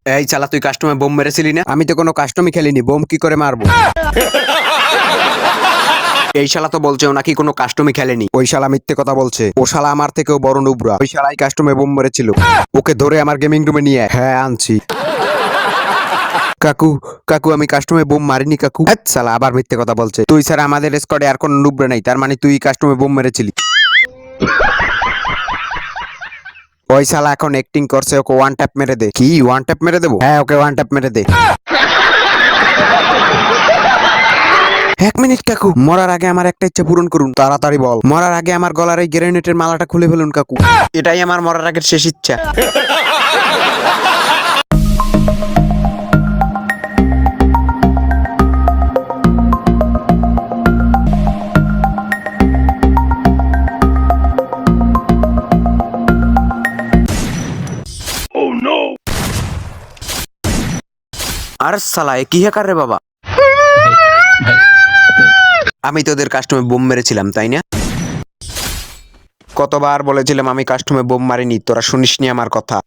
এই চালা, তুই কাস্টমে বোম মেরেছিলি না? আমি তো কোনো কাস্টমই খেলিনি, বোম কি করে মারবো? এই শালা তো বলছে ও নাকি কোনো কাস্টমই খেলেনি। ওই শালা মিথ্যে কথা বলছে। ও শালা আমার থেকেও বড় নুবরা। ওই শালাই কাস্টমে বোম মেরেছিল। ওকে ধরে আমার গেমিং রুমে নিয়ে আয়। হ্যাঁ, আনছি। কাকু, কাকু, আমি কাস্টমে বোম মারিনি কাকু। হ্যাঁ, শালা আবার মিথ্যে কথা বলছে। তুই স্যার আমাদের স্কোয়াডে আর কোনো নুবরা নাই, তার মানে তুই কাস্টমে বোম মেরেছিলি। ওই শালা এখন অ্যাক্টিং করছে, ওকে ওয়ান ট্যাপ মেরে দে। কি ওয়ান ট্যাপ মেরে দেবো? হ্যাঁ, ওকে ওয়ান ট্যাপ মেরে দে। 1 মিনিট কাকু, মরার আগে আমার একটা ইচ্ছা পূরণ করুন। তাড়াতাড়ি বল। মরার আগে আমার গলার এই গ্রেনেডের মালাটা খুলে ফেলুন কাকু। এটাই আমার মরার আগের শেষ ইচ্ছা। আর সালা এ কি হ্যাকার রে বাবা? আমি তোদের কাস্টমে বোম মেরেছিলাম তাই না? কতবার বলেছিলাম আমি কাস্টমে বোম মারিনি, তোরা শুনিসনি আমার কথা।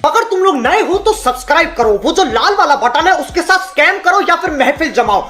अगर तुम लोग नए हो तो सब्सक्राइब करो, वो जो लाल वाला बटन है उसके साथ स्कैम करो या फिर महफिल जमाओ।